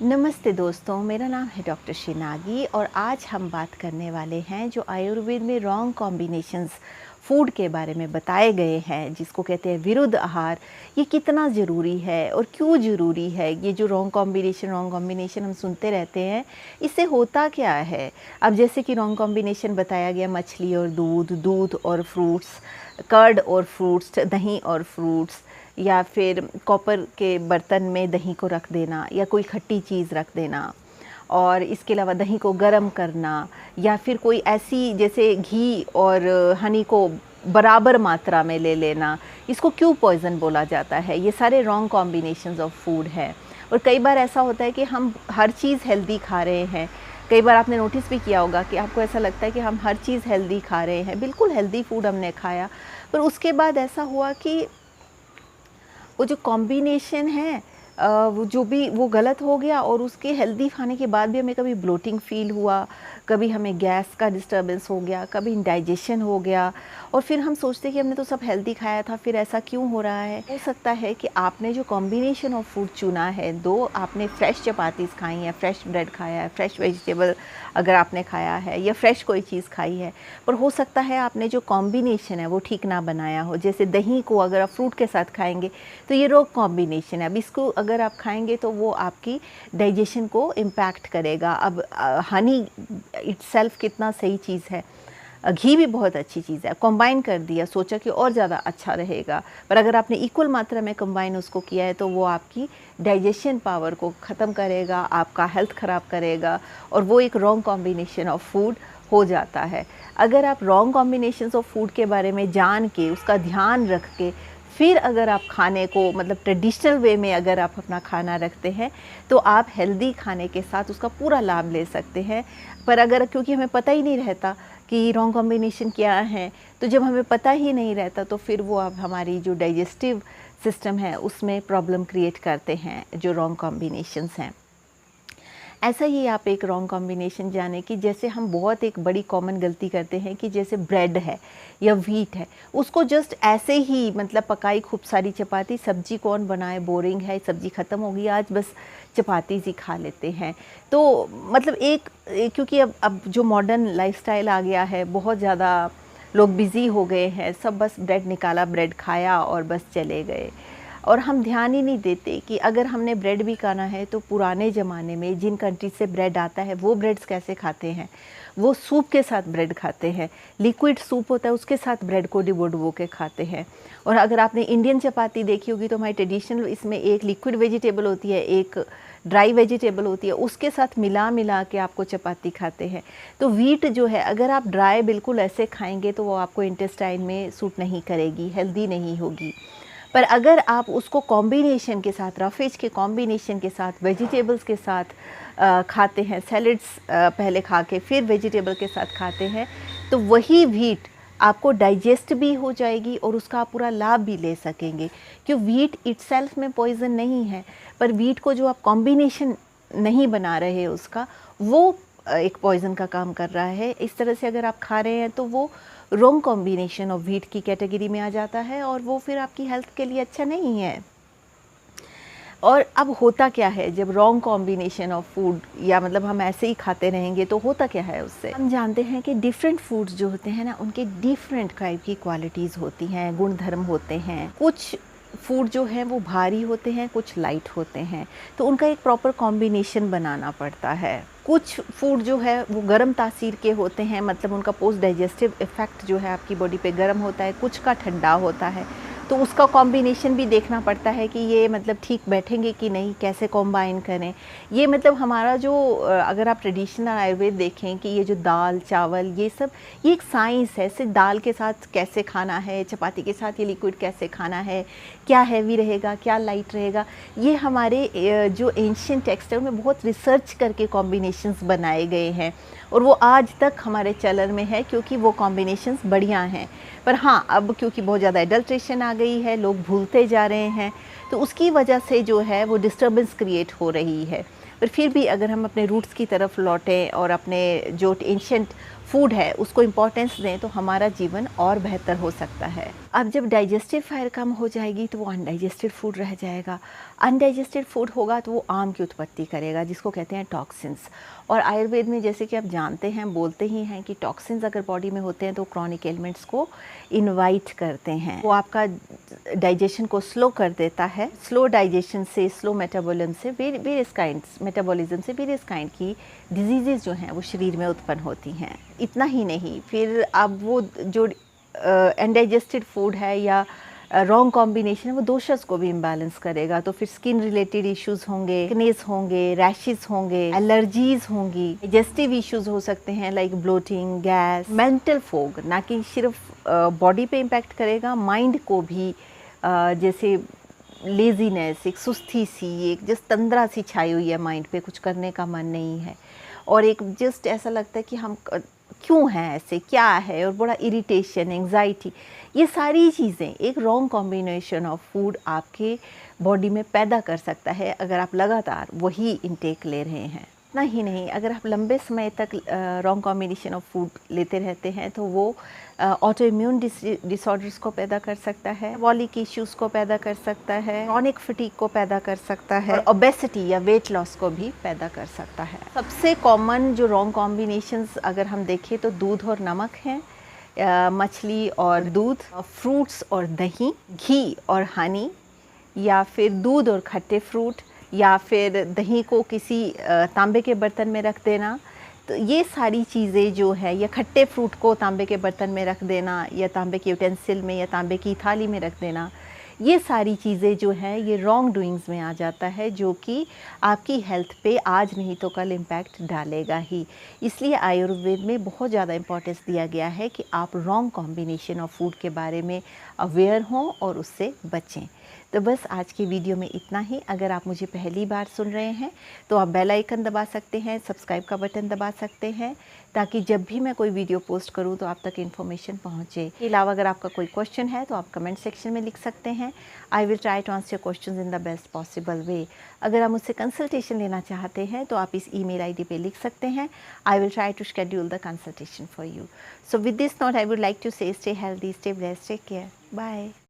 नमस्ते दोस्तों, मेरा नाम है डॉक्टर शिनागी और आज हम बात करने वाले हैं जो आयुर्वेद में रॉन्ग कॉम्बिनेशंस फूड के बारे में बताए गए हैं, जिसको कहते हैं विरुद्ध आहार। ये कितना ज़रूरी है और क्यों ज़रूरी है? ये जो रॉन्ग कॉम्बिनेशन हम सुनते रहते हैं, इससे होता क्या है? अब जैसे कि रॉन्ग कॉम्बिनेशन बताया गया मछली और दूध, दूध और फ्रूट्स, कर्ड और फ्रूट्स, दही और फ्रूट्स, या फिर कॉपर के बर्तन में दही को रख देना या कोई खट्टी चीज़ रख देना, और इसके अलावा दही को गर्म करना, या फिर कोई ऐसी जैसे घी और हनी को बराबर मात्रा में ले लेना। इसको क्यों पॉइज़न बोला जाता है? ये सारे रॉन्ग कॉम्बिनेशंस ऑफ फूड है। और कई बार ऐसा होता है कि हम हर चीज़ हेल्दी खा रहे हैं। कई बार आपने नोटिस भी किया होगा कि आपको ऐसा लगता है कि हम हर चीज़ हेल्दी खा रहे हैं, बिल्कुल हेल्दी फूड हमने खाया, पर उसके बाद ऐसा हुआ कि वो जो कॉम्बिनेशन है वो जो भी वो गलत हो गया, और उसके हेल्दी खाने के बाद भी हमें कभी ब्लोटिंग फ़ील हुआ, कभी हमें गैस का डिस्टर्बेंस हो गया, कभी इंडाइजेशन हो गया, और फिर हम सोचते हैं कि हमने तो सब हेल्दी खाया था, फिर ऐसा क्यों हो रहा है? हो सकता है कि आपने जो कॉम्बिनेशन ऑफ फूड चुना है, दो आपने फ्रेश चपातीस खाई हैं, फ्रेश ब्रेड खाया है, फ्रेश वेजिटेबल अगर आपने खाया है, या फ्रेश कोई चीज़ खाई है, पर हो सकता है आपने जो कॉम्बिनेशन है वो ठीक ना बनाया हो। जैसे दही को अगर आप फ्रूट के साथ खाएंगे तो ये रॉन्ग कॉम्बिनेशन है। अब इसको अगर आप खाएंगे तो वो आपकी डाइजेशन को इम्पैक्ट करेगा। अब हनी इटसेल्फ कितना सही चीज़ है, घी भी बहुत अच्छी चीज़ है, कंबाइन कर दिया, सोचा कि और ज़्यादा अच्छा रहेगा, पर अगर आपने इक्वल मात्रा में कंबाइन उसको किया है तो वो आपकी डाइजेशन पावर को ख़त्म करेगा, आपका हेल्थ ख़राब करेगा, और वो एक रॉन्ग कॉम्बिनेशन ऑफ फूड हो जाता है। अगर आप रॉन्ग कॉम्बिनेशंस ऑफ फूड के बारे में जान के, उसका ध्यान रख के, फिर अगर आप खाने को मतलब ट्रेडिशनल वे में अगर आप अपना खाना रखते हैं तो आप हेल्दी खाने के साथ उसका पूरा लाभ ले सकते हैं। पर अगर क्योंकि हमें पता ही नहीं रहता कि रॉन्ग कॉम्बिनेशन क्या है, तो जब हमें पता ही नहीं रहता तो फिर वो अब हमारी जो डाइजेस्टिव सिस्टम है उसमें प्रॉब्लम क्रिएट करते हैं जो रॉन्ग कॉम्बिनेशंस हैं। ऐसा ही आप एक रॉन्ग कॉम्बिनेशन जाने कि जैसे हम बहुत एक बड़ी कॉमन गलती करते हैं कि जैसे ब्रेड है या व्हीट है, उसको जस्ट ऐसे ही मतलब पकाई खूब सारी चपाती, सब्जी कौन बनाए, बोरिंग है, सब्जी ख़त्म हो गई आज, बस चपाती ही खा लेते हैं। तो मतलब क्योंकि अब जो मॉडर्न लाइफस्टाइल आ गया है, बहुत ज़्यादा लोग बिज़ी हो गए हैं, सब बस ब्रेड निकाला, ब्रेड खाया और बस चले गए, और हम ध्यान ही नहीं देते कि अगर हमने ब्रेड भी खाना है तो पुराने ज़माने में जिन कंट्री से ब्रेड आता है वो ब्रेड्स कैसे खाते हैं? वो सूप के साथ ब्रेड खाते हैं, लिक्विड सूप होता है उसके साथ ब्रेड को डिबो डुबो के खाते हैं। और अगर आपने इंडियन चपाती देखी होगी तो हमारी ट्रेडिशनल इसमें एक लिक्विड वेजिटेबल होती है, एक ड्राई वेजिटेबल होती है, उसके साथ मिला मिला के आपको चपाती खाते हैं। तो व्हीट जो है अगर आप ड्राई बिल्कुल ऐसे खाएंगे तो वो आपको इंटेस्टाइन में सूट नहीं करेगी, हेल्दी नहीं होगी। पर अगर आप उसको कॉम्बिनेशन के साथ, रफेज के कॉम्बिनेशन के साथ, वेजिटेबल्स के साथ खाते हैं, सैलड्स पहले खा के फिर वेजिटेबल के साथ खाते हैं, तो वही व्हीट आपको डाइजेस्ट भी हो जाएगी और उसका आप पूरा लाभ भी ले सकेंगे। क्यों? व्हीट इटसेल्फ में पॉइज़न नहीं है, पर व्हीट को जो आप कॉम्बिनेशन नहीं बना रहे उसका, वो एक पॉइज़न का काम कर रहा है। इस तरह से अगर आप खा रहे हैं तो वो रॉन्ग कॉम्बिनेशन ऑफ व्हीट की कैटेगरी में आ जाता है, और वो फिर आपकी हेल्थ के लिए अच्छा नहीं है। और अब होता क्या है जब रॉन्ग कॉम्बिनेशन ऑफ फूड, या मतलब हम ऐसे ही खाते रहेंगे तो होता क्या है उससे? हम जानते हैं कि डिफरेंट फूड्स जो होते हैं ना, उनके डिफरेंट टाइप की क्वालिटीज़ होती हैं, गुणधर्म होते हैं। कुछ फूड जो है वो भारी होते हैं, कुछ लाइट होते हैं, तो उनका एक प्रॉपर कॉम्बिनेशन बनाना पड़ता है। कुछ फूड जो है वो गर्म तासीर के होते हैं, मतलब उनका पोस्ट डाइजेस्टिव इफ़ेक्ट जो है आपकी बॉडी पे गर्म होता है, कुछ का ठंडा होता है, तो उसका कॉम्बिनेशन भी देखना पड़ता है कि ये मतलब ठीक बैठेंगे कि नहीं, कैसे कॉम्बाइन करें। ये मतलब हमारा जो अगर आप ट्रेडिशनल आयुर्वेद देखें कि ये जो दाल चावल ये सब, ये एक साइंस है। सिर्फ दाल के साथ कैसे खाना है, चपाती के साथ ये लिक्विड कैसे खाना है, क्या हैवी रहेगा, क्या लाइट रहेगा, ये हमारे जो एंशिएंट टेक्स्ट है उनमें बहुत रिसर्च करके कॉम्बिनेशंस बनाए गए हैं, और वो आज तक हमारे चलन में है क्योंकि वो कॉम्बिनेशंस बढ़िया हैं। पर हाँ, अब क्योंकि बहुत ज़्यादा एडल्ट्रेशन आ गई है, लोग भूलते जा रहे हैं, तो उसकी वजह से जो है वो डिस्टर्बेंस क्रिएट हो रही है। पर फिर भी अगर हम अपने रूट्स की तरफ लौटें और अपने जो एंशिएंट फूड है उसको इम्पोर्टेंस दें तो हमारा जीवन और बेहतर हो सकता है। अब जब डाइजेस्टिव फायर कम हो जाएगी तो वो अनडाइजेस्टेड फूड रह जाएगा। अनडाइजेस्टेड फूड होगा तो वो आम की उत्पत्ति करेगा, जिसको कहते हैं टॉक्सिन्स। और आयुर्वेद में जैसे कि आप जानते हैं, बोलते ही हैं कि टॉक्सिन्स अगर बॉडी में होते हैं तो क्रॉनिक एलिमेंट्स को इनवाइट करते हैं, वो आपका डाइजेशन को स्लो कर देता है। स्लो डाइजेशन से, स्लो मेटाबॉलिज्म से, वेरियस काइंड्स मेटाबॉलिज्म से वेरियस काइंड की डिजीज़ेज़ जो हैं वो शरीर में उत्पन्न होती हैं। इतना ही नहीं, फिर अब वो जो अनडाइजेस्टेड फूड है या रॉन्ग कॉम्बिनेशन है वो दोषस को भी इम्बैलेंस करेगा, तो फिर स्किन रिलेटेड इश्यूज होंगे, एक्नेस होंगे, रैशेस होंगे, एलर्जीज होंगी, डाइजेस्टिव इश्यूज हो सकते हैं like bloating, gas, mental fog. ना कि सिर्फ बॉडी पे इम्पैक्ट करेगा, माइंड को भी, जैसे लेजीनेस, एक सुस्ती सी, एक जस्ट तंद्रा सी छाई हुई है माइंड पे, कुछ करने का मन नहीं है, और एक जस्ट ऐसा लगता है कि हम क्यों हैं ऐसे, क्या है, और बड़ा इरिटेशन, एंग्जाइटी। ये सारी चीज़ें एक रॉन्ग कॉम्बिनेशन ऑफ फूड आपके बॉडी में पैदा कर सकता है अगर आप लगातार वही इनटेक ले रहे हैं। इतना ही नहीं, अगर आप लंबे समय तक रॉन्ग कॉम्बिनेशन ऑफ फूड लेते रहते हैं तो वो ऑटो इम्यून डिसऑर्डर्स को पैदा कर सकता है, मेटाबॉलिक इश्यूज़ को पैदा कर सकता है, क्रॉनिक फटीग को पैदा कर सकता है, और ओबेसिटी या वेट लॉस को भी पैदा कर सकता है। सबसे कॉमन जो रॉन्ग कॉम्बिनेशंस अगर हम देखें तो दूध और नमक हैं, मछली और दूध, फ्रूट्स और दही, घी और हनी, या फिर दूध और खट्टे फ्रूट, या फिर दही को किसी तांबे के बर्तन में रख देना। तो ये सारी चीज़ें जो है, या खट्टे फ्रूट को तांबे के बर्तन में रख देना, या तांबे के यूटेंसिल में, या तांबे की थाली में रख देना, ये सारी चीज़ें जो है ये रॉन्ग डूइंग्स में आ जाता है, जो कि आपकी हेल्थ पे आज नहीं तो कल इम्पैक्ट डालेगा ही। इसलिए आयुर्वेद में बहुत ज़्यादा इम्पोर्टेंस दिया गया है कि आप रॉन्ग कॉम्बिनेशन ऑफ फूड के बारे में अवेयर हों और उससे बचें। तो बस आज की वीडियो में इतना ही। अगर आप मुझे पहली बार सुन रहे हैं तो आप बेल आइकन दबा सकते हैं, सब्सक्राइब का बटन दबा सकते हैं, ताकि जब भी मैं कोई वीडियो पोस्ट करूं तो आप तक इन्फॉर्मेशन पहुंचे। इसके अलावा अगर आपका कोई क्वेश्चन है तो आप कमेंट सेक्शन में लिख सकते हैं। I will try to answer your questions in the best possible way. अगर आप मुझसे कंसल्टेशन लेना चाहते हैं तो आप इस ईमेल आईडी पे लिख सकते हैं। I will try to schedule the consultation for you. So with this note I would like to say stay healthy, stay blessed, take care, bye.